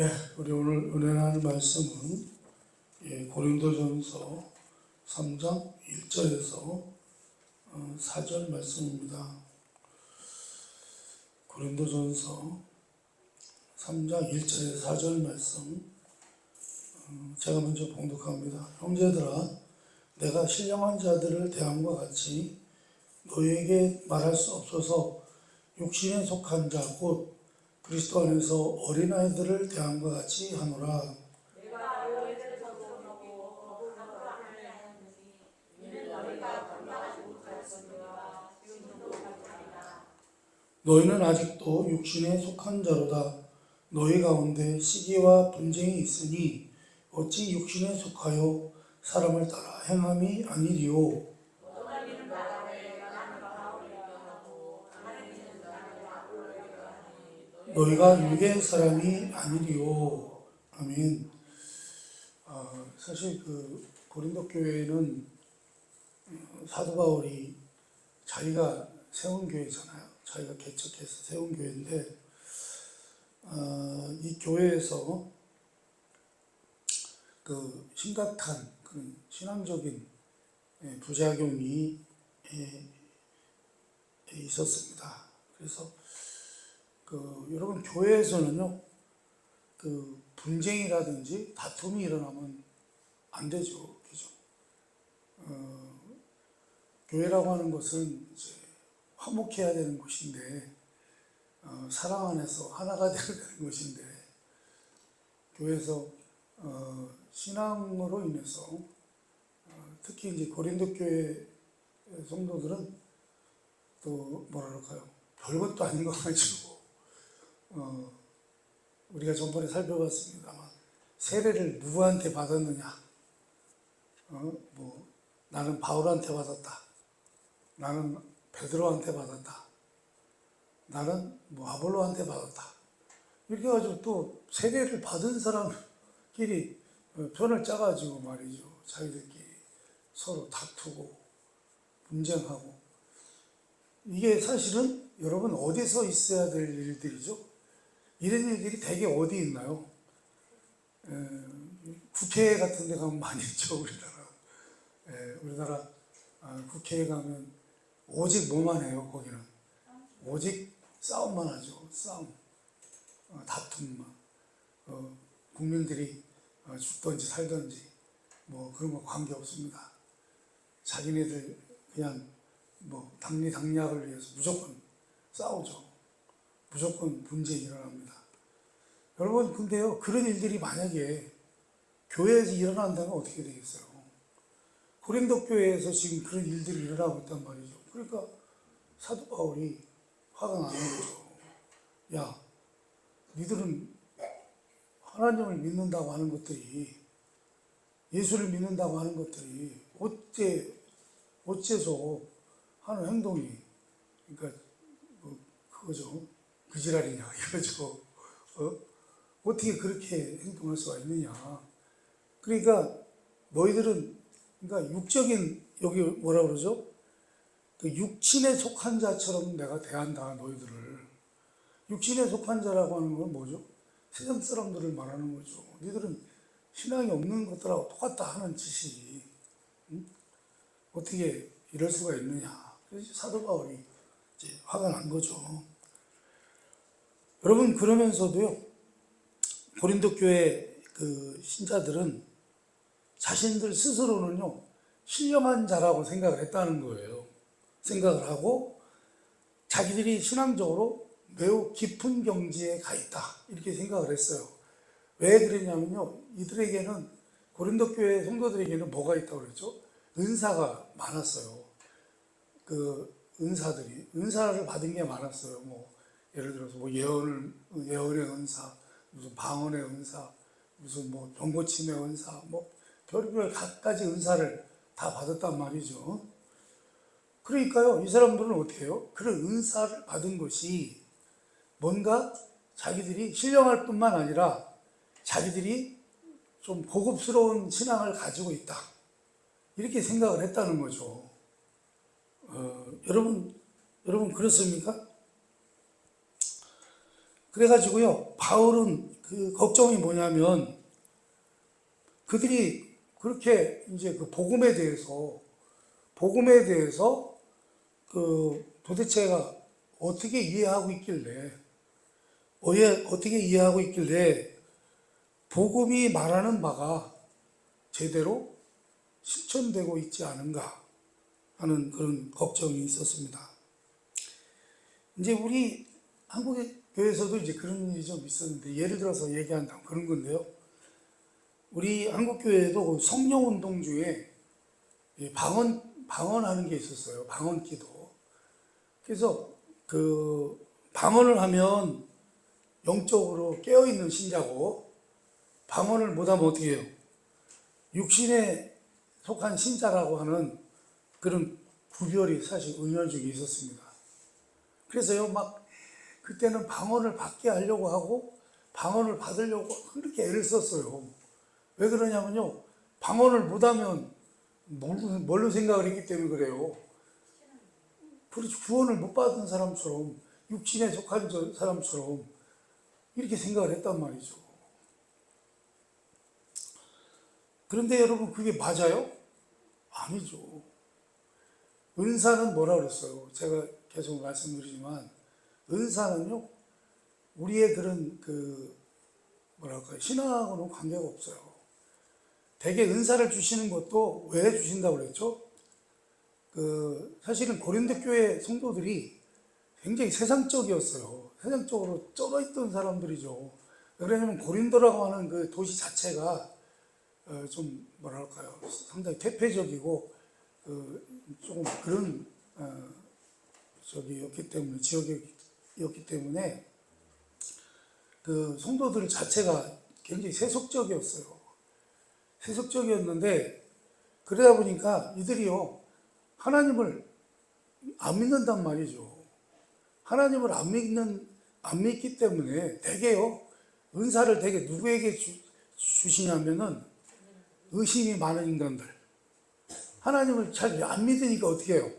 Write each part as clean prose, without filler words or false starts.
우리 오늘 은혜 나눌 말씀은 고린도전서 3장 1절에서 4절 말씀입니다. 고린도전서 3장 1절에서 4절 말씀, 제가 먼저 봉독합니다. 형제들아, 내가 신령한 자들을 대함과 같이 너희에게 말할 수 없어서 육신에 속한 자 곧 그리스도 안에서 어린아이들을 대함과 같이 하노라. 내가 너희를 저주하고 거부하지 아니하노니 이는 너희가 감당하지 못하였으므로 지금도 못하리라. 너희는 아직도 육신에 속한 자로다. 너희 가운데 시기와 분쟁이 있으니 어찌 육신에 속하여 사람을 따라 행함이 아니리요. 너희가 육의 사람이 아니리요. 아멘. 사실 고린도 교회는 사도 바울이 자기가 세운 교회잖아요. 자기가 개척해서 세운 교회인데, 이 교회에서 심각한 그런 신앙적인 부작용이 있었습니다. 그래서 여러분, 교회에서는요, 분쟁이라든지 다툼이 일어나면 안 되죠. 그죠? 교회라고 하는 것은 이제 화목해야 되는 곳인데, 사랑 안에서 하나가 되어야 되는 것인데, 교회에서 신앙으로 인해서 특히 이제 고린도 교회 성도들은 또 뭐랄까요, 별것도 아닌 거 가지고 우리가 전번에 살펴봤습니다만, 세례를 누구한테 받았느냐? 나는 바울한테 받았다. 나는 베드로한테 받았다. 나는 아볼로한테 받았다. 이렇게 해가지고 또 세례를 받은 사람끼리 편을 짜가지고 말이죠. 자기들끼리 서로 다투고 분쟁하고. 이게 사실은 여러분 어디서 있어야 될 일들이죠? 이런 일들이 대개 어디 있나요? 국회 같은 데 가면 많이 있죠, 우리나라. 우리나라 국회에 가면 오직 뭐만 해요, 거기는? 오직 싸움만 하죠, 싸움. 다툼만. 국민들이 죽든지 살든지 그런 거 관계 없습니다. 자기네들 그냥 당리당략을 위해서 무조건 싸우죠. 무조건 분쟁이 일어납니다. 여러분, 근데요, 그런 일들이 만약에 교회에서 일어난다면 어떻게 되겠어요? 고린도 교회에서 지금 그런 일들이 일어나고 있단 말이죠. 그러니까 사도 바울이 화가 나는 거죠. 야, 니들은 하나님을 믿는다고 하는 것들이, 예수를 믿는다고 하는 것들이 어째서 하는 행동이, 그러니까 그거죠. 그 지랄이냐 이거죠. 어떻게 그렇게 행동할 수가 있느냐. 그러니까 너희들은, 그러니까 육적인, 여기 뭐라 그러죠? 육신에 속한 자처럼 내가 대한다, 너희들을. 육신에 속한 자라고 하는 건 뭐죠? 세상 사람들을 말하는 거죠. 너희들은 신앙이 없는 것들하고 똑같다 하는 짓이, 어떻게 이럴 수가 있느냐. 그래서 사도 바울이 이제 화가 난 거죠. 여러분, 그러면서도요, 고린도 교회 신자들은 자신들 스스로는요, 신령한 자라고 생각을 했다는 거예요. 생각을 하고 자기들이 신앙적으로 매우 깊은 경지에 가 있다, 이렇게 생각을 했어요. 왜 그러냐면요, 이들에게는, 고린도 교회 성도들에게는 뭐가 있다고 그랬죠? 은사가 많았어요. 은사를 받은 게 많았어요. 예를 들어서 예언의 은사, 무슨 방언의 은사, 무슨 병고침의 은사, 별별 갖가지 은사를 다 받았단 말이죠. 그러니까요, 이 사람들은 어떻게 해요? 그런 은사를 받은 것이 뭔가 자기들이 신령할 뿐만 아니라 자기들이 좀 고급스러운 신앙을 가지고 있다, 이렇게 생각을 했다는 거죠. 여러분 그렇습니까? 그래가지고요, 바울은 그 걱정이 뭐냐면, 그들이 그렇게 이제 그 복음에 대해서 그 도대체가 어떻게 이해하고 있길래, 어떻게 이해하고 있길래 복음이 말하는 바가 제대로 실천되고 있지 않은가 하는 그런 걱정이 있었습니다. 이제 우리 한국의 교회에서도 이제 그런 일이 좀 있었는데, 예를 들어서 얘기한다면 그런 건데요. 우리 한국교회에도 성령운동주에 방언하는 게 있었어요. 방언기도. 그래서 그 방언을 하면 영적으로 깨어있는 신자고, 방언을 못하면 어떻게 해요? 육신에 속한 신자라고 하는 그런 구별이 사실 은연중에 있었습니다. 그래서요, 막 그때는 방언을 받게 하려고 하고 방언을 받으려고 그렇게 애를 썼어요. 왜 그러냐면요, 방언을 못하면 뭘로 생각을 했기 때문에 그래요. 구원을 못 받은 사람처럼, 육신에 속한 사람처럼 이렇게 생각을 했단 말이죠. 그런데 여러분, 그게 맞아요? 아니죠. 은사는 뭐라 그랬어요? 제가 계속 말씀드리지만, 은사는요, 우리의 그런 신앙하고는 관계가 없어요. 대개 은사를 주시는 것도 왜 주신다고 그랬죠? 사실은 고린도 교회 성도들이 굉장히 세상적이었어요. 세상적으로 쩔어있던 사람들이죠. 왜냐하면 고린도라고 하는 그 도시 자체가 좀 상당히 퇴폐적이고 조금 그런 지역이었기 때문에 그 성도들 자체가 굉장히 세속적이었어요. 세속적이었는데, 그러다 보니까 이들이요, 하나님을 안 믿는단 말이죠. 하나님을 안 믿기 때문에 대개요, 은사를 대개 누구에게 주시냐면은 의심이 많은 인간들. 하나님을 잘 안 믿으니까 어떻게 해요?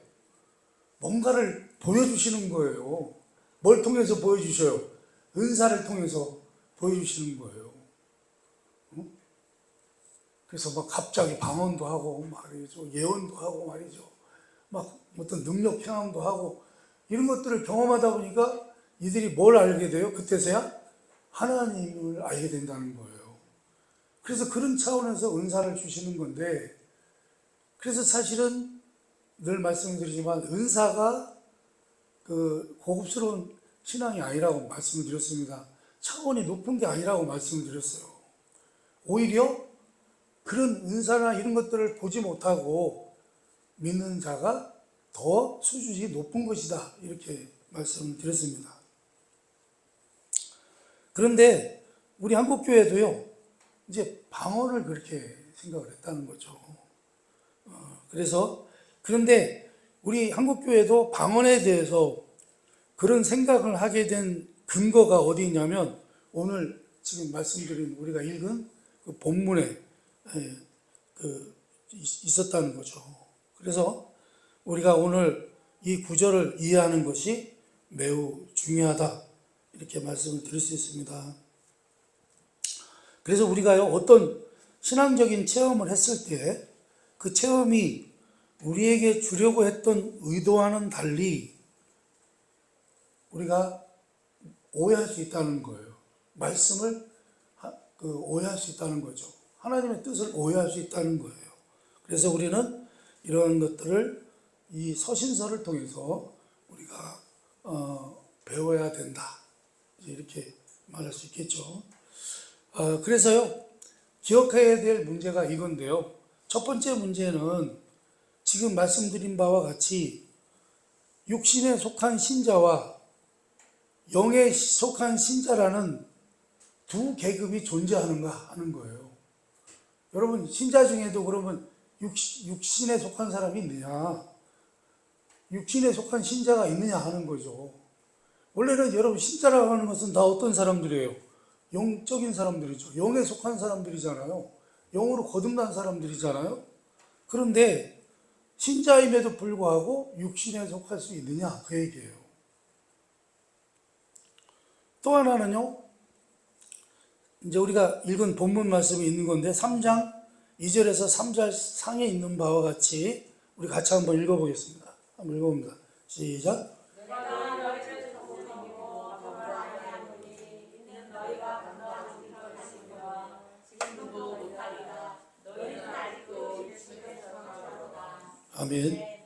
뭔가를 보여주시는 거예요. 뭘 통해서 보여주셔요? 은사를 통해서 보여주시는 거예요. 그래서 막 갑자기 방언도 하고 말이죠. 예언도 하고 말이죠. 막 어떤 능력 행함도 하고, 이런 것들을 경험하다 보니까 이들이 뭘 알게 돼요? 그때서야 하나님을 알게 된다는 거예요. 그래서 그런 차원에서 은사를 주시는 건데, 그래서 사실은 늘 말씀드리지만 은사가 그 고급스러운 신앙이 아니라고 말씀을 드렸습니다. 차원이 높은 게 아니라고 말씀을 드렸어요. 오히려 그런 은사나 이런 것들을 보지 못하고 믿는 자가 더 수준이 높은 것이다, 이렇게 말씀을 드렸습니다. 그런데 우리 한국교회도요, 이제 방언을 그렇게 생각을 했다는 거죠. 그런데 우리 한국교회도 방언에 대해서 그런 생각을 하게 된 근거가 어디 있냐면, 오늘 지금 말씀드린 우리가 읽은 그 본문에 있었다는 거죠. 그래서 우리가 오늘 이 구절을 이해하는 것이 매우 중요하다, 이렇게 말씀을 드릴 수 있습니다. 그래서 우리가요, 어떤 신앙적인 체험을 했을 때 그 체험이 우리에게 주려고 했던 의도와는 달리 우리가 오해할 수 있다는 거예요. 말씀을 오해할 수 있다는 거죠. 하나님의 뜻을 오해할 수 있다는 거예요. 그래서 우리는 이런 것들을 이 서신서를 통해서 우리가 배워야 된다, 이렇게 말할 수 있겠죠. 그래서요, 기억해야 될 문제가 이건데요. 첫 번째 문제는 지금 말씀드린 바와 같이 육신에 속한 신자와 영에 속한 신자라는 두 계급이 존재하는가 하는 거예요. 여러분, 신자 중에도 그러면 육신에 속한 사람이 있느냐, 육신에 속한 신자가 있느냐 하는 거죠. 원래는 여러분, 신자라고 하는 것은 다 어떤 사람들이에요? 영적인 사람들이죠. 영에 속한 사람들이잖아요. 영으로 거듭난 사람들이잖아요. 그런데 신자임에도 불구하고 육신에 속할 수 있느냐, 그 얘기예요. 또 하나는요, 이제 우리가 읽은 본문 말씀이 있는 건데 3장 2절에서 3절 상에 있는 바와 같이 우리 같이 한번 읽어보겠습니다. 한번 읽어봅니다. 시작. 내가 너희를 전부 이기고 병을 아니하노니 이는 너희가 감당하지 못할 것이니와 지금도 못하리라. 너희는 아직도 일찍에서 나오다. 아멘.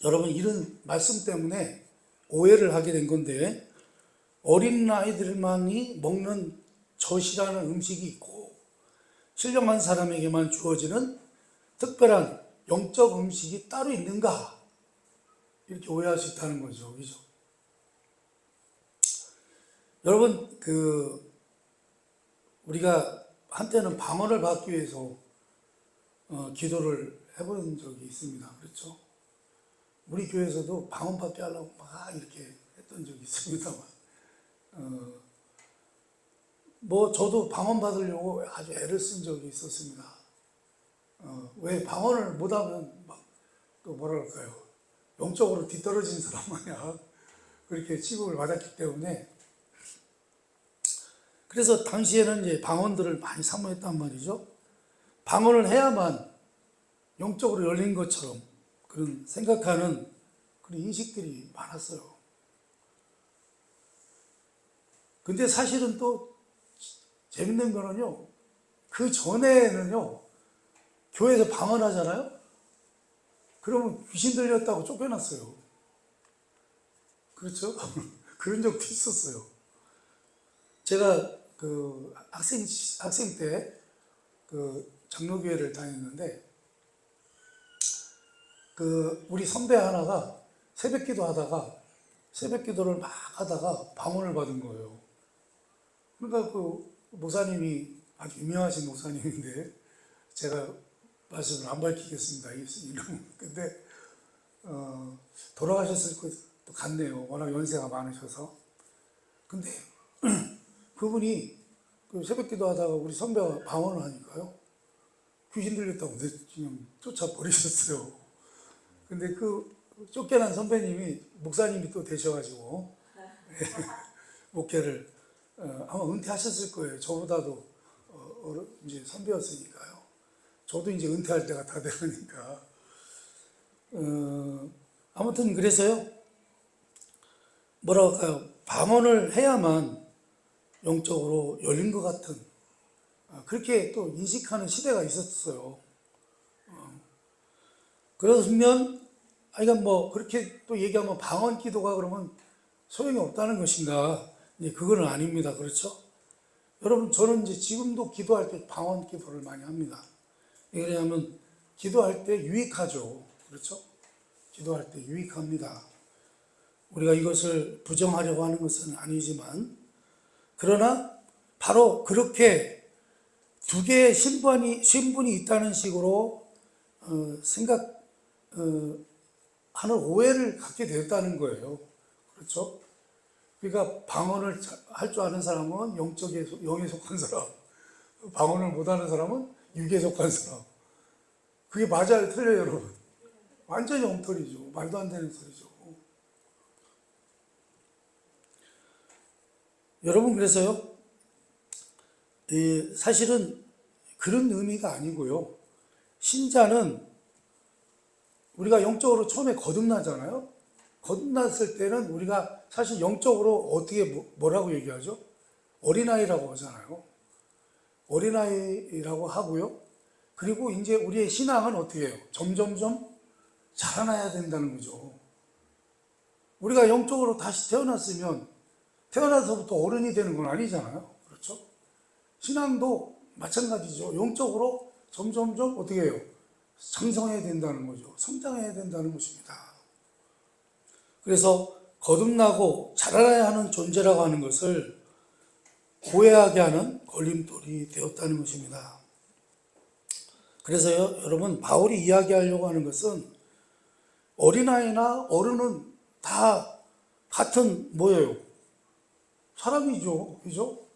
여러분, 이런 말씀 때문에 오해를 하게 된 건데, 어린 아이들만이 먹는 젖이라는 음식이 있고 신령한 사람에게만 주어지는 특별한 영적 음식이 따로 있는가, 이렇게 오해할 수 있다는 거죠. 그죠? 여러분, 우리가 한때는 방언을 받기 위해서 기도를 해본 적이 있습니다. 그렇죠? 우리 교회에서도 방언 받게 하려고 막 이렇게 했던 적이 있습니다만, 저도 방언 받으려고 아주 애를 쓴 적이 있었습니다. 왜 방언을 못하면 또 뭐랄까요, 영적으로 뒤떨어진 사람 마냥 그렇게 취급을 받았기 때문에, 그래서 당시에는 이제 방언들을 많이 사모했단 말이죠. 방언을 해야만 영적으로 열린 것처럼 그런 생각하는 그런 인식들이 많았어요. 근데 사실은 또 재밌는 거는요, 그 전에는요, 교회에서 방언하잖아요? 그러면 귀신 들렸다고 쫓겨났어요. 그렇죠? 그런 적도 있었어요. 제가 학생 때 장로교회를 다녔는데, 우리 선배 하나가 새벽 기도를 막 하다가 방언을 받은 거예요. 그러니까 목사님이 아주 유명하신 목사님인데, 제가 말씀을 안 밝히겠습니다. 이름. 근데 돌아가셨을 것도 같네요. 워낙 연세가 많으셔서. 근데 그분이 새벽 기도하다가 우리 선배가 방언을 하니까요, 귀신 들렸다고 그냥 쫓아버리셨어요. 근데 쫓겨난 선배님이 목사님이 또 되셔가지고 목회를 아마 은퇴하셨을 거예요. 저보다도 이제 선배였으니까요. 저도 이제 은퇴할 때가 다 되니까. 아무튼 그래서요, 뭐라고 할까요, 방언을 해야만 영적으로 열린 것 같은, 그렇게 또 인식하는 시대가 있었어요. 그러면 그렇게 또 얘기하면 방언 기도가 그러면 소용이 없다는 것인가? 그거는 아닙니다. 그렇죠? 여러분, 저는 이제 지금도 기도할 때 방언 기도를 많이 합니다. 왜냐하면 기도할 때 유익하죠. 그렇죠? 기도할 때 유익합니다. 우리가 이것을 부정하려고 하는 것은 아니지만, 그러나 바로 그렇게 두 개의 신분이 있다는 식으로 하는 오해를 갖게 되었다는 거예요. 그렇죠? 그러니까 방언을 할 줄 아는 사람은 영에 속한 사람, 방언을 못하는 사람은 육에 속한 사람. 그게 맞아요, 틀려요, 여러분? 완전히 엉터리죠. 말도 안 되는 소리죠. 여러분, 그래서요, 사실은 그런 의미가 아니고요. 신자는 우리가 영적으로 처음에 거듭나잖아요. 거듭났을 때는 우리가 사실 영적으로 어떻게 뭐라고 얘기하죠? 어린아이라고 하잖아요. 어린아이라고 하고요. 그리고 이제 우리의 신앙은 어떻게 해요? 점점점 자라나야 된다는 거죠. 우리가 영적으로 다시 태어났으면 태어나서부터 어른이 되는 건 아니잖아요. 그렇죠? 신앙도 마찬가지죠. 영적으로 점점점 어떻게 해요? 성장해야 된다는 거죠. 성장해야 된다는 것입니다. 그래서 거듭나고 자라나야 하는 존재라고 하는 것을 오해하게 하는 걸림돌이 되었다는 것입니다. 그래서요, 여러분, 바울이 이야기하려고 하는 것은 어린아이나 어른은 다 같은 뭐예요? 사람이죠. 그죠?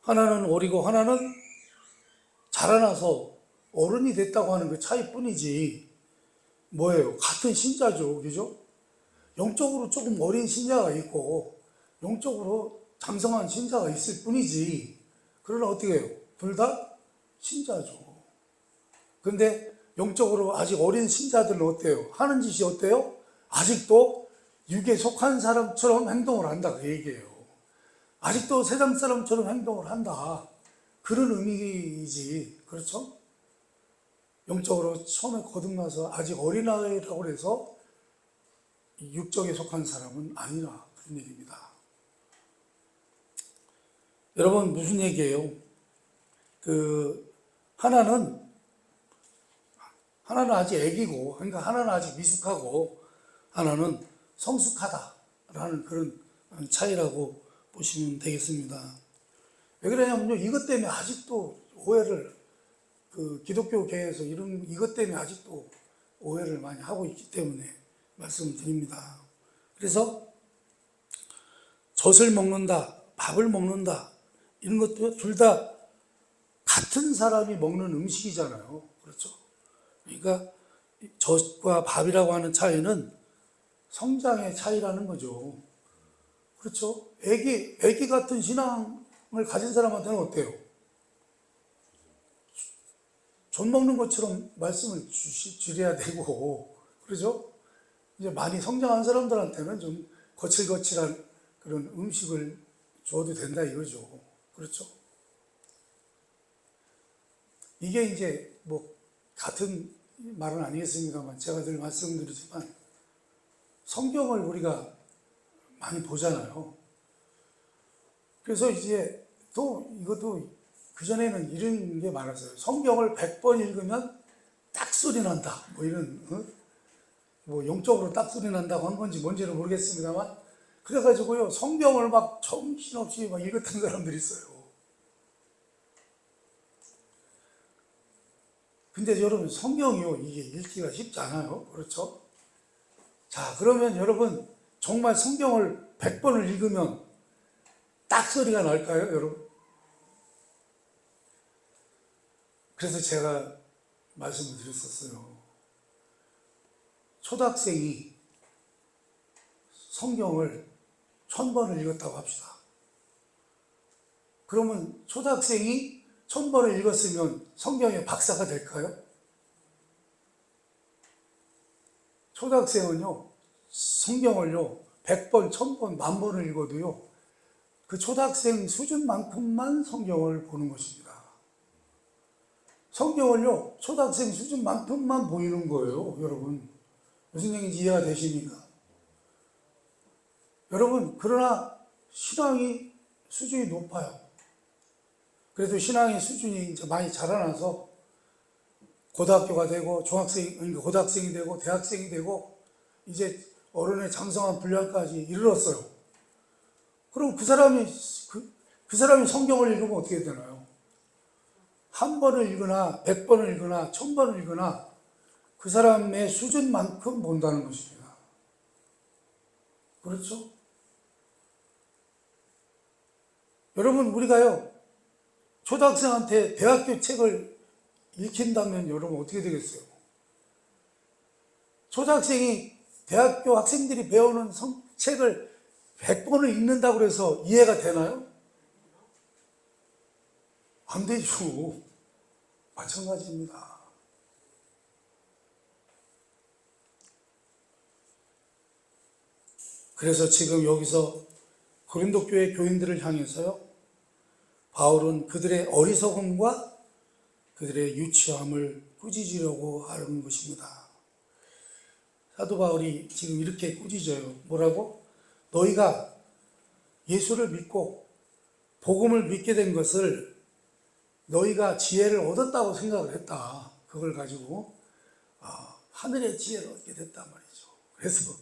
하나는 어리고 하나는 자라나서 어른이 됐다고 하는 그 차이뿐이지 뭐예요? 같은 신자죠. 그죠? 영적으로 조금 어린 신자가 있고 영적으로 장성한 신자가 있을 뿐이지. 그러나 어떻게 해요? 둘 다 신자죠. 근데 영적으로 아직 어린 신자들은 어때요? 하는 짓이 어때요? 아직도 육에 속한 사람처럼 행동을 한다 그 얘기예요. 아직도 세상 사람처럼 행동을 한다. 그런 의미이지. 그렇죠? 영적으로 처음에 거듭나서 아직 어린아이라고 해서 육적에 속한 사람은 아니라 그런 얘기입니다. 여러분 무슨 얘기예요? 하나는 아직 애기고, 그러니까 하나는 아직 미숙하고 하나는 성숙하다라는 그런 차이라고 보시면 되겠습니다. 왜 그러냐면요, 이것 때문에 아직도 오해를 기독교계에서 이것 때문에 아직도 오해를 많이 하고 있기 때문에 말씀드립니다. 그래서 젖을 먹는다, 밥을 먹는다, 이런 것도 둘 다 같은 사람이 먹는 음식이잖아요. 그렇죠? 그러니까 젖과 밥이라고 하는 차이는 성장의 차이라는 거죠. 그렇죠? 애기 같은 신앙을 가진 사람한테는 어때요? 젖 먹는 것처럼 말씀을 주셔야 되고, 그렇죠? 이제 많이 성장한 사람들한테는 좀 거칠거칠한 그런 음식을 줘도 된다 이거죠. 그렇죠? 이게 이제 뭐 같은 말은 아니겠습니다만 제가 늘 말씀드리지만 성경을 우리가 많이 보잖아요. 그래서 이제 또 이것도 그전에는 이런 게 많았어요. 성경을 100번 읽으면 딱소리 난다. 뭐 이런, 뭐 영적으로 딱소리 난다고 한 건지 뭔지는 모르겠습니다만 그래가지고요, 성경을 막 정신없이 막 읽었던 사람들이 있어요. 근데 여러분, 성경이요, 이게 읽기가 쉽지 않아요. 그렇죠? 자, 그러면 여러분, 정말 성경을 100번을 읽으면 딱소리가 날까요, 여러분? 그래서 제가 말씀을 드렸었어요. 초등학생이 성경을 1000번을 읽었다고 합시다. 그러면 초등학생이 1000번을 읽었으면 성경의 박사가 될까요? 초등학생은요, 성경을요, 100번, 1000번, 10,000번을 읽어도요, 그 초등학생 수준만큼만 성경을 보는 것입니다. 성경을요, 초등학생 수준만큼만 보이는 거예요, 여러분. 무슨 얘기인지 이해가 되십니까? 여러분, 그러나 신앙이 수준이 높아요. 그래도 신앙의 수준이 이제 많이 자라나서 고등학교가 되고 고등학생이 되고 대학생이 되고 이제 어른의 장성한 분량까지 이르렀어요. 그럼 그 사람이 성경을 읽으면 어떻게 되나요? 한 번을 읽거나 100번을 읽거나 1000번을 읽거나 그 사람의 수준만큼 본다는 것입니다. 그렇죠? 여러분, 우리가요, 초등학생한테 대학교 책을 읽힌다면 여러분 어떻게 되겠어요? 초등학생이 대학교 학생들이 배우는 책을 100번을 읽는다고 해서 이해가 되나요? 안 되죠. 마찬가지입니다. 그래서 지금 여기서 고린도 교회 교인들을 향해서요, 바울은 그들의 어리석음과 그들의 유치함을 꾸짖으려고 하는 것입니다. 사도 바울이 지금 이렇게 꾸짖어요. 뭐라고? 너희가 예수를 믿고 복음을 믿게 된 것을 너희가 지혜를 얻었다고 생각을 했다. 그걸 가지고 하늘의 지혜를 얻게 됐단 말이죠. 그래서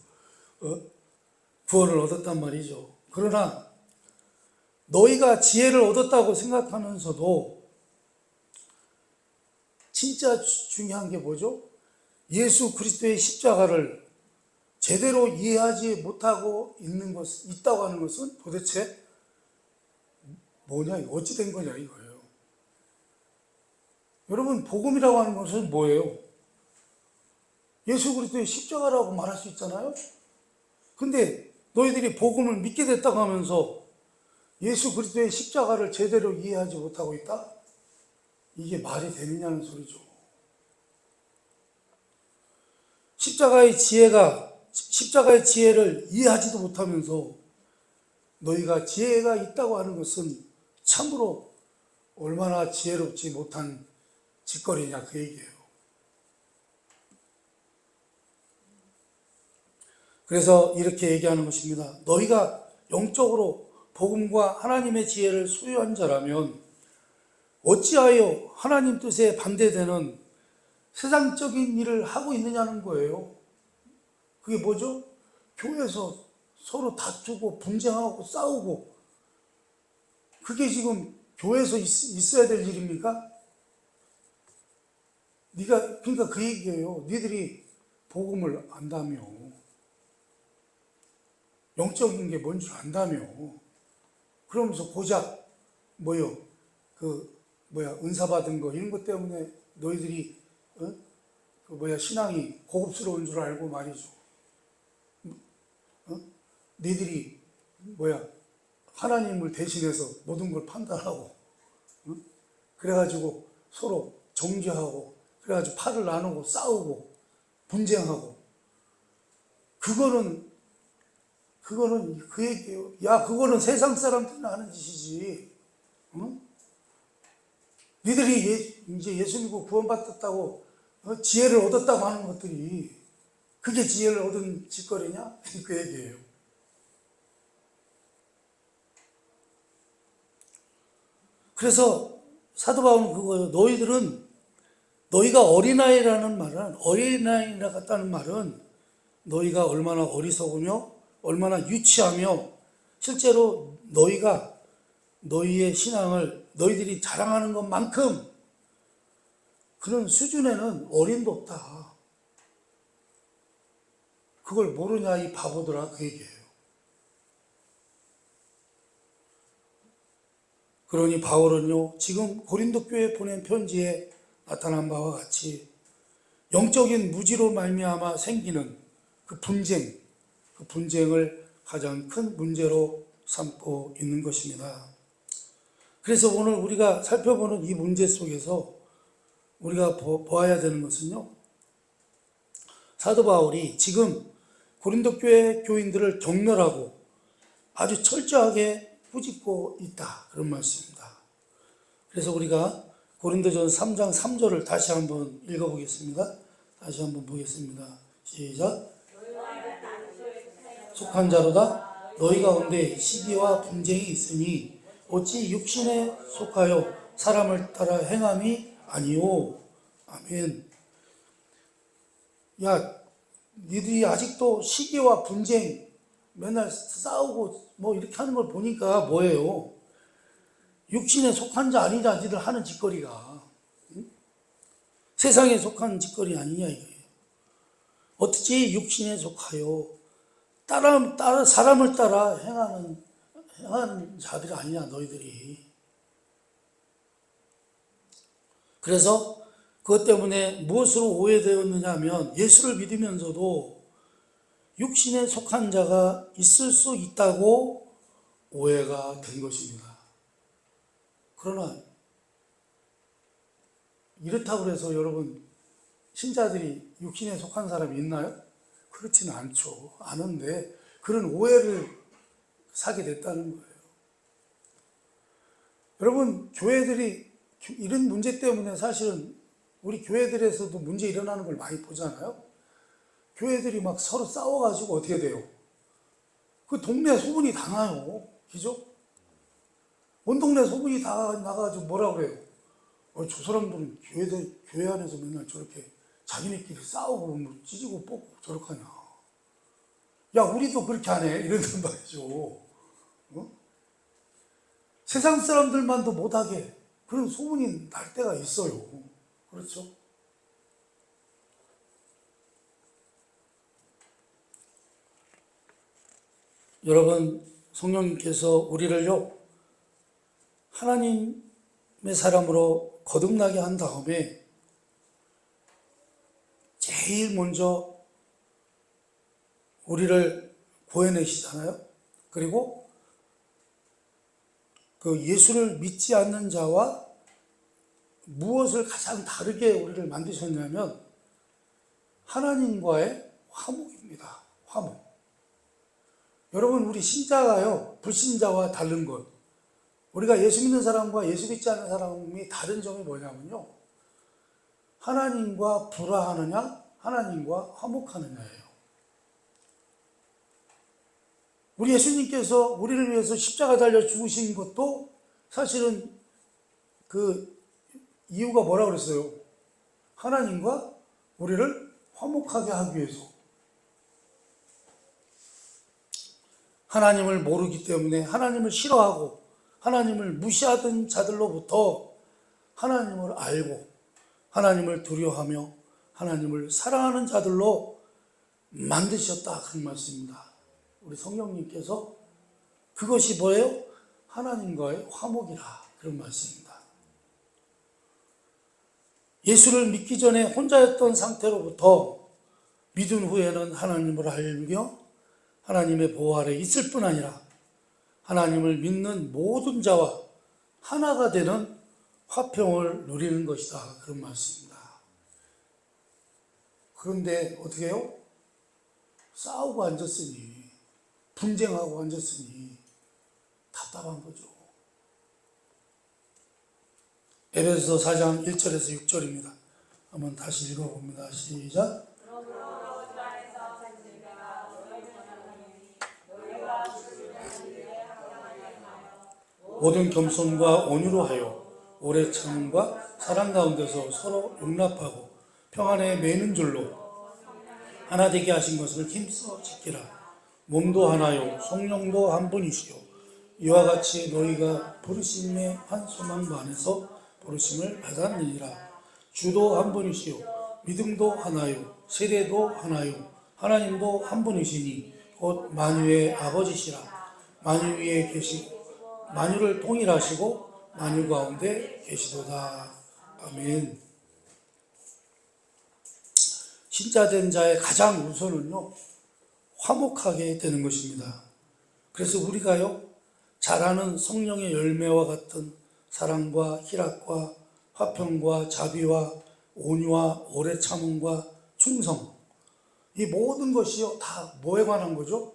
구원을 얻었단 말이죠. 그러나 너희가 지혜를 얻었다고 생각하면서도 진짜 중요한 게 뭐죠? 예수 그리스도의 십자가를 제대로 이해하지 못하고 있다고 하는 것은 도대체 뭐냐, 어찌 된 거냐 이거예요. 여러분, 복음이라고 하는 것은 뭐예요? 예수 그리스도의 십자가라고 말할 수 있잖아요. 근데 너희들이 복음을 믿게 됐다고 하면서 예수 그리스도의 십자가를 제대로 이해하지 못하고 있다? 이게 말이 되느냐는 소리죠. 십자가의 지혜를 이해하지도 못하면서 너희가 지혜가 있다고 하는 것은 참으로 얼마나 지혜롭지 못한 짓거리냐 그 얘기예요. 그래서 이렇게 얘기하는 것입니다. 너희가 영적으로 복음과 하나님의 지혜를 소유한 자라면 어찌하여 하나님 뜻에 반대되는 세상적인 일을 하고 있느냐는 거예요. 그게 뭐죠? 교회에서 서로 다투고 분쟁하고 싸우고, 그게 지금 교회에서 있어야 될 일입니까? 그러니까 그 얘기예요. 니들이 복음을 안다며, 영적인 게 뭔 줄 안다며, 그러면서 고작 은사 받은 거 이런 것 때문에 너희들이 신앙이 고급스러운 줄 알고 말이죠. 니들이 하나님을 대신해서 모든 걸 판단하고, 그래가지고 서로 정죄하고, 그래가지고 팔을 나누고 싸우고 분쟁하고, 그거는 그 얘기예요. 야, 그거는 세상 사람들은 하는 짓이지. 응? 니들이 이제 예수 믿고 구원받았다고 지혜를 얻었다고 하는 것들이 그게 지혜를 얻은 짓거리냐? 그 얘기예요. 그래서 사도 바울은 그거예요. 너희가 어린아이 같다는 말은 너희가 얼마나 어리석으며 얼마나 유치하며, 실제로 너희의 신앙을 너희들이 자랑하는 것만큼 그런 수준에는 어림도 없다. 그걸 모르냐 이 바보들아, 그 얘기예요. 그러니 바울은요, 지금 고린도 교회에 보낸 편지에 나타난 바와 같이 영적인 무지로 말미암아 생기는 그 분쟁을 가장 큰 문제로 삼고 있는 것입니다. 그래서 오늘 우리가 살펴보는 이 문제 속에서 우리가 보아야 되는 것은요, 사도 바울이 지금 고린도 교회 교인들을 경멸하고 아주 철저하게 꾸짖고 있다, 그런 말씀입니다. 그래서 우리가 고린도전서 3장 3절을 다시 한번 읽어보겠습니다. 다시 한번 보겠습니다. 시작. 속한 자로다 너희 가운데 시기와 분쟁이 있으니 어찌 육신에 속하여 사람을 따라 행함이 아니오. 아멘. 야, 니들이 아직도 시기와 분쟁 맨날 싸우고 이렇게 하는 걸 보니까 뭐예요? 육신에 속한 자 아니냐, 니들 하는 짓거리가. 응? 세상에 속한 짓거리 아니냐 이거예요. 어떻게 육신에 속하여 사람을 따라 행하는 자들이 아니냐, 너희들이. 그래서 그것 때문에 무엇으로 오해되었느냐 하면, 예수를 믿으면서도 육신에 속한 자가 있을 수 있다고 오해가 된 것입니다. 그러나 이렇다고 해서 여러분, 신자들이 육신에 속한 사람이 있나요? 그렇지는 않죠. 아는데 그런 오해를 사게 됐다는 거예요. 여러분, 교회들이 이런 문제 때문에 사실은 우리 교회들에서도 문제 일어나는 걸 많이 보잖아요. 교회들이 막 서로 싸워가지고 어떻게 돼요? 그 동네 소문이 다 나요. 그죠? 온 동네 소문이 다 나가지고 뭐라 그래요? 저 사람들은 교회 안에서 맨날 저렇게 자기네끼리 싸우고 찢고 뽑고 저렇게 하냐. 야, 우리도 그렇게 하네. 이러는 말이죠. 세상 사람들만도 못하게 그런 소문이 날 때가 있어요. 그렇죠? 여러분, 성령님께서 우리를요, 하나님의 사람으로 거듭나게 한 다음에 제일 먼저 우리를 보여내시잖아요. 그리고 그 예수를 믿지 않는 자와 무엇을 가장 다르게 우리를 만드셨냐면 하나님과의 화목입니다. 화목. 여러분, 우리 신자가요, 불신자와 다른 것. 우리가 예수 믿는 사람과 예수 믿지 않는 사람이 다른 점이 뭐냐면요, 하나님과 불화하느냐, 하나님과 화목하느냐예요. 우리 예수님께서 우리를 위해서 십자가 달려 죽으신 것도 사실은 그 이유가 뭐라고 그랬어요? 하나님과 우리를 화목하게 하기 위해서. 하나님을 모르기 때문에 하나님을 싫어하고 하나님을 무시하던 자들로부터 하나님을 알고 하나님을 두려워하며 하나님을 사랑하는 자들로 만드셨다, 그런 말씀입니다. 우리 성령님께서 그것이 뭐예요? 하나님과의 화목이라, 그런 말씀입니다. 예수를 믿기 전에 혼자였던 상태로부터 믿은 후에는 하나님을 알며 하나님의 보호 아래 있을 뿐 아니라 하나님을 믿는 모든 자와 하나가 되는 화평을 누리는 것이다, 그런 말씀입니다. 그런데 어떻게 해요? 싸우고 앉았으니, 분쟁하고 앉았으니 답답한 거죠. 에베소서 4장 1절에서 6절입니다. 한번 다시 읽어봅니다. 시작. 모든 겸손과 온유로 하여 오래 참음과 사랑 가운데서 서로 용납하고 평안에 매는 줄로 하나 되게 하신 것을 힘써 지키라. 몸도 하나요 성령도 한 분이시요 이와 같이 너희가 부르심의 한 소망 안에서 부르심을 받았느니라. 주도 한 분이시요 믿음도 하나요 세례도 하나요 하나님도 한 분이시니 곧 만유의 아버지시라. 만유 위에 계시고 만유를 통일하시고 만유 가운데 계시도다. 아멘. 신자된 자의 가장 우선은요, 화목하게 되는 것입니다. 그래서 우리가요, 잘 아는 성령의 열매와 같은 사랑과 희락과 화평과 자비와 온유와 오래 참음과 충성, 이 모든 것이요 다 뭐에 관한 거죠?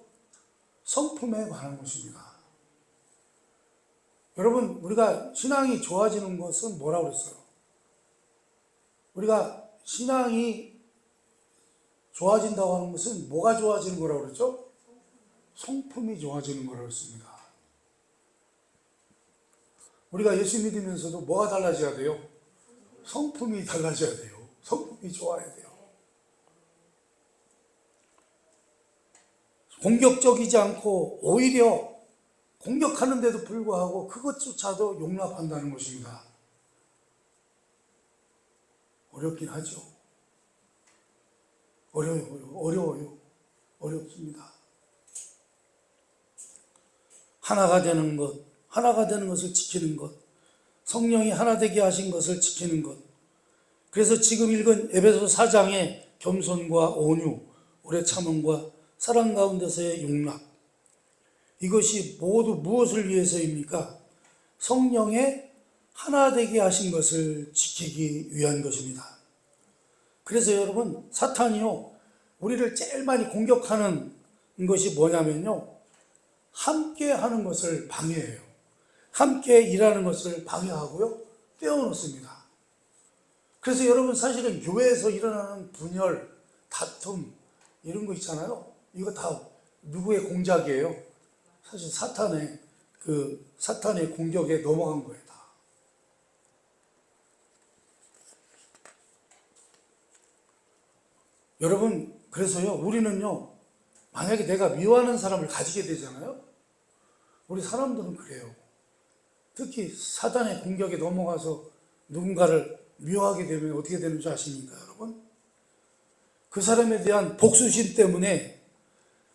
성품에 관한 것입니다. 여러분, 우리가 신앙이 좋아지는 것은 뭐라고 그랬어요? 우리가 신앙이 좋아진다고 하는 것은 뭐가 좋아지는 거라고 그랬죠? 성품이 좋아지는 거라고 했습니다. 우리가 예수 믿으면서도 뭐가 달라져야 돼요? 성품이 달라져야 돼요. 성품이 좋아야 돼요. 공격적이지 않고 오히려 공격하는데도 불구하고 그것조차도 용납한다는 것입니다. 어렵긴 하죠. 어려워요. 어렵습니다. 하나가 되는 것, 하나가 되는 것을 지키는 것, 성령이 하나 되게 하신 것을 지키는 것. 그래서 지금 읽은 에베소 4장의 겸손과 온유, 오래 참음과 사랑 가운데서의 용납, 이것이 모두 무엇을 위해서입니까? 성령의 하나 되게 하신 것을 지키기 위한 것입니다. 그래서 여러분, 사탄이요, 우리를 제일 많이 공격하는 것이 뭐냐면요, 함께 하는 것을 방해해요. 함께 일하는 것을 방해하고요, 떼어놓습니다. 그래서 여러분, 사실은 교회에서 일어나는 분열, 다툼, 이런 거 있잖아요. 이거 다 누구의 공작이에요? 사실 사탄의 공격에 넘어간 거예요, 다. 여러분, 그래서요, 우리는요, 만약에 내가 미워하는 사람을 가지게 되잖아요. 우리 사람들은 그래요. 특히 사탄의 공격에 넘어가서 누군가를 미워하게 되면 어떻게 되는 줄 아십니까, 여러분? 그 사람에 대한 복수심 때문에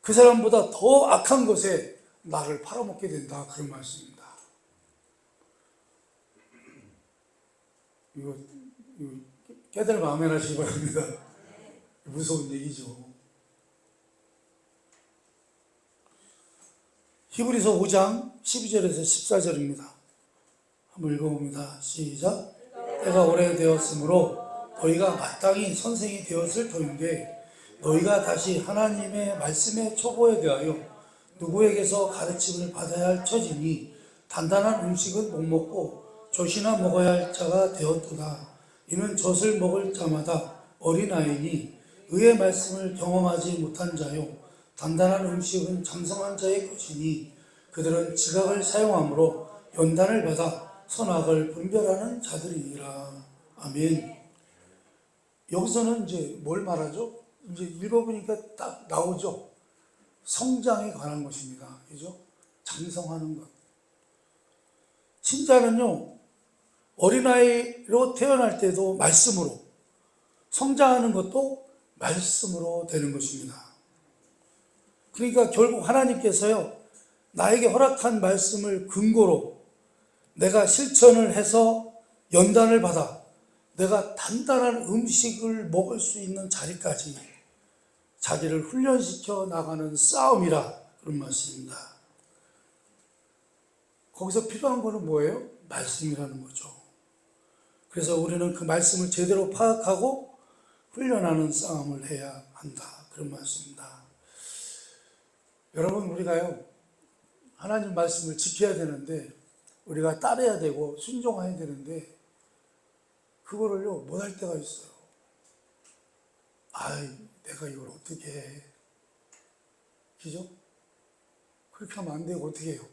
그 사람보다 더 악한 것에 나를 팔아먹게 된다, 그런 말씀입니다. 이거 깨달으면 아멘 하시기 바랍니다. 무서운 얘기죠. 히브리서 5장 12절에서 14절입니다. 한번 읽어봅니다. 시작. 때가 오래되었으므로 너희가 마땅히 선생이 되었을 터인데 너희가 다시 하나님의 말씀의 초보에 대하여 누구에게서 가르침을 받아야 할 처지니 단단한 음식은 못 먹고 젖이나 먹어야 할 자가 되었도다. 이는 젖을 먹을 자마다 어린아이니 의의 말씀을 경험하지 못한 자요 단단한 음식은 장성한 자의 것이니 그들은 지각을 사용함으로 연단을 받아 선악을 분별하는 자들이니라. 아멘. 여기서는 이제 뭘 말하죠? 이제 읽어보니까 딱 나오죠. 성장에 관한 것입니다. 그죠? 장성하는 것. 신자는요, 어린아이로 태어날 때도 말씀으로, 성장하는 것도 말씀으로 되는 것입니다. 그러니까 결국 하나님께서요, 나에게 허락한 말씀을 근거로 내가 실천을 해서 연단을 받아 내가 단단한 음식을 먹을 수 있는 자리까지 자기를 훈련시켜 나가는 싸움이라 그런 말씀입니다. 거기서 필요한 거는 뭐예요? 말씀이라는 거죠. 그래서 우리는 그 말씀을 제대로 파악하고 훈련하는 싸움을 해야 한다. 그런 말씀입니다. 여러분, 우리가요, 하나님 말씀을 지켜야 되는데, 우리가 따라야 되고 순종해야 되는데, 그거를요, 못할 때가 있어요. 아이, 내가 이걸 어떻게 해. 그죠? 그렇게 하면 안 되고 어떻게 해요?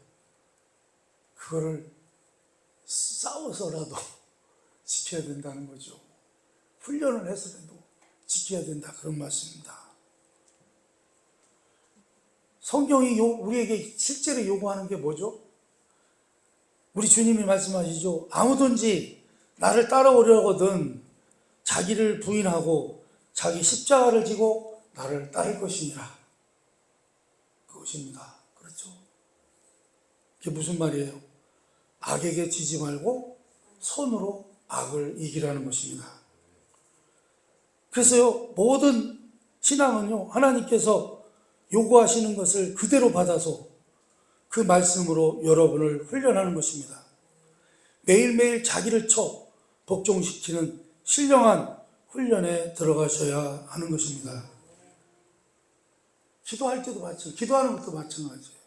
그거를 싸워서라도 지켜야 된다는 거죠. 훈련을 해서라도 지켜야 된다. 그런 말씀입니다. 성경이 우리에게 실제로 요구하는 게 뭐죠? 우리 주님이 말씀하시죠. 아무든지 나를 따라오려거든 자기를 부인하고 자기 십자가를 지고 나를 따를 것이니라. 그것입니다. 그렇죠? 그게 무슨 말이에요? 악에게 지지 말고 손으로 악을 이기라는 것입니다. 그래서요, 모든 신앙은요, 하나님께서 요구하시는 것을 그대로 받아서 그 말씀으로 여러분을 훈련하는 것입니다. 매일매일 자기를 복종시키는 신령한 훈련에 들어가셔야 하는 것입니다. 기도할 때도 마찬가지예요. 기도하는 것도 마찬가지예요.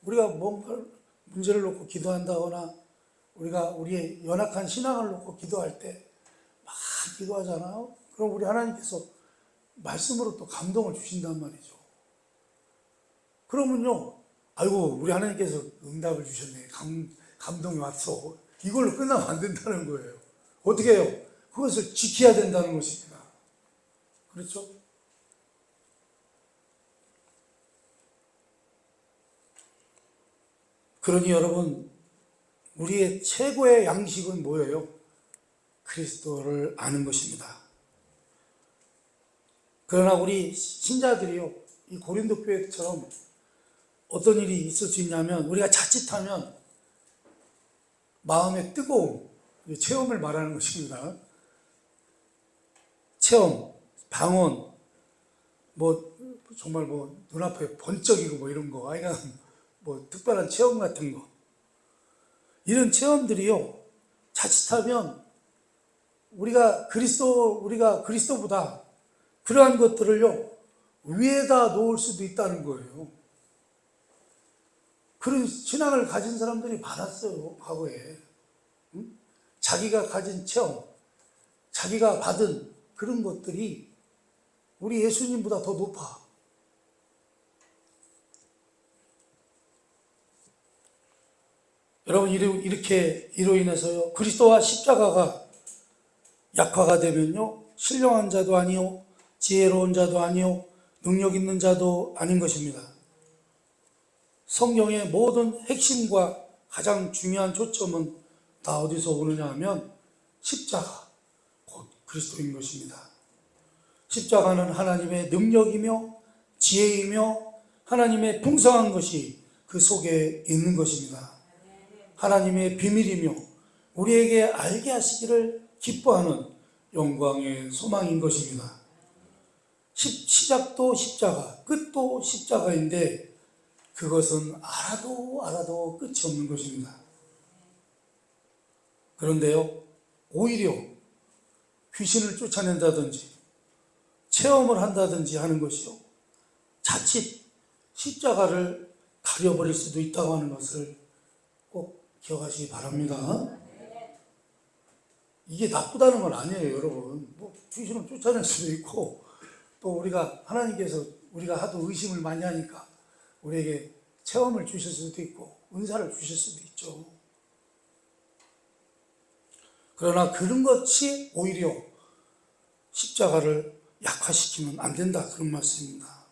우리가 뭔가 문제를 놓고 기도한다거나 우리가 우리의 연약한 신앙을 놓고 기도할 때 막 기도하잖아요. 그럼 우리 하나님께서 말씀으로 또 감동을 주신단 말이죠. 그러면요, 아이고 우리 하나님께서 응답을 주셨네. 감동이 왔어. 이걸로 끝나면 안 된다는 거예요. 어떻게 해요? 그것을 지켜야 된다는 것입니다. 그렇죠? 그러니 여러분, 우리의 최고의 양식은 뭐예요? 그리스도를 아는 것입니다. 그러나 우리 신자들이요, 이 고린도 교회처럼 어떤 일이 있을 수 있냐면, 우리가 자칫하면 마음의 뜨거움, 체험을 말하는 것입니다. 체험, 방언, 정말 눈앞에 번쩍이고 이런 거, 아니면 특별한 체험 같은 거. 이런 체험들이요, 자칫하면 우리가 그리스도보다 그러한 것들을요, 위에다 놓을 수도 있다는 거예요. 그런 신앙을 가진 사람들이 많았어요, 과거에. 자기가 가진 체험, 자기가 받은 그런 것들이 우리 예수님보다 더 높아. 여러분, 이렇게 이로 인해서요, 그리스도와 십자가가 약화가 되면요, 신령한 자도 아니요, 지혜로운 자도 아니요, 능력 있는 자도 아닌 것입니다. 성경의 모든 핵심과 가장 중요한 초점은 다 어디서 오느냐 하면 십자가, 곧 그리스도인 것입니다. 십자가는 하나님의 능력이며 지혜이며 하나님의 풍성한 것이 그 속에 있는 것입니다. 하나님의 비밀이며 우리에게 알게 하시기를 기뻐하는 영광의 소망인 것입니다. 시작도 십자가, 끝도 십자가인데 그것은 알아도 끝이 없는 것입니다. 그런데요, 오히려 귀신을 쫓아낸다든지 체험을 한다든지 하는 것이요, 자칫 십자가를 가려버릴 수도 있다고 하는 것을 꼭 기억하시기 바랍니다. 이게 나쁘다는 건 아니에요, 여러분. 뭐 귀신을 쫓아낼 수도 있고, 또 우리가 하나님께서 우리가 하도 의심을 많이 하니까 우리에게 체험을 주실 수도 있고 은사를 주실 수도 있죠. 그러나 그런 것이 오히려 십자가를 약화시키면 안 된다, 그런 말씀입니다.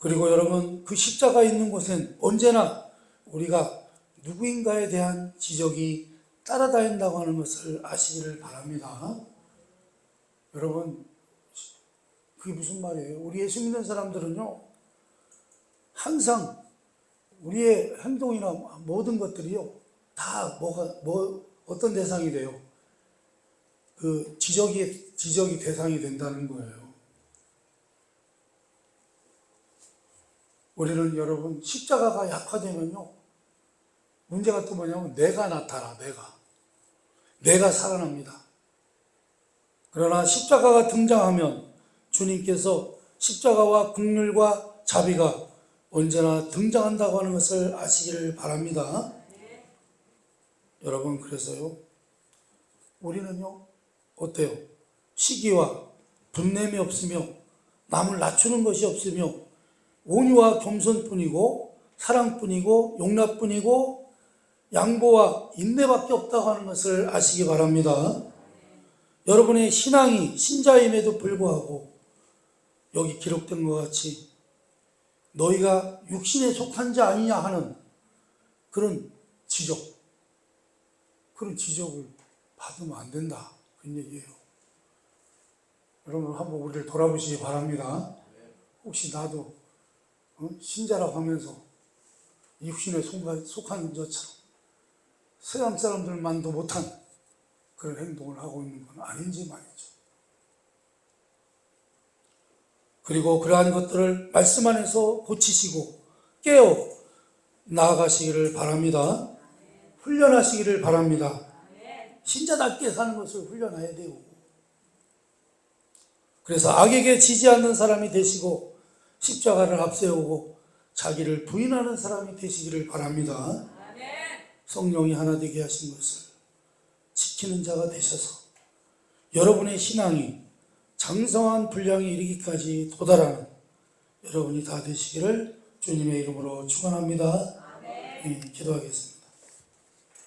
그리고 여러분, 그 십자가 있는 곳엔 언제나 우리가 누구인가에 대한 지적이 따라다닌다고 하는 것을 아시기를 바랍니다. 여러분, 그게 무슨 말이에요? 우리 예수 믿는 사람들은요, 항상 우리의 행동이나 모든 것들이요, 다 어떤 대상이 돼요? 그 지적이 대상이 된다는 거예요. 우리는 여러분, 십자가가 약화되면요, 문제가 또 뭐냐면 내가 나타나, 내가 살아납니다. 그러나 십자가가 등장하면 주님께서 십자가와 긍휼과 자비가 언제나 등장한다고 하는 것을 아시기를 바랍니다. 여러분, 그래서요, 우리는요, 어때요? 시기와 분냄이 없으며 남을 낮추는 것이 없으며 온유와 겸손뿐이고 사랑뿐이고 용납뿐이고 양보와 인내밖에 없다고 하는 것을 아시기 바랍니다. 여러분의 신앙이 신자임에도 불구하고 여기 기록된 것 같이 너희가 육신에 속한 자 아니냐 하는 그런 지적을 받으면 안 된다, 그런 얘기예요. 여러분, 한번 우리를 돌아보시기 바랍니다. 혹시 나도 신자라고 하면서 육신에 속한 자처럼 세상 사람들만도 못한 그런 행동을 하고 있는 건 아닌지 말이죠. 그리고 그러한 것들을 말씀 안에서 고치시고 깨어 나아가시기를 바랍니다. 훈련하시기를 바랍니다. 신자답게 사는 것을 훈련해야 돼요. 그래서 악에게 지지 않는 사람이 되시고 십자가를 앞세우고 자기를 부인하는 사람이 되시기를 바랍니다. 성령이 하나 되게 하신 것을 지키는 자가 되셔서 여러분의 신앙이 장성한 분량에 이르기까지 도달하는 여러분이 다 되시기를 주님의 이름으로 축원합니다. 기도하겠습니다.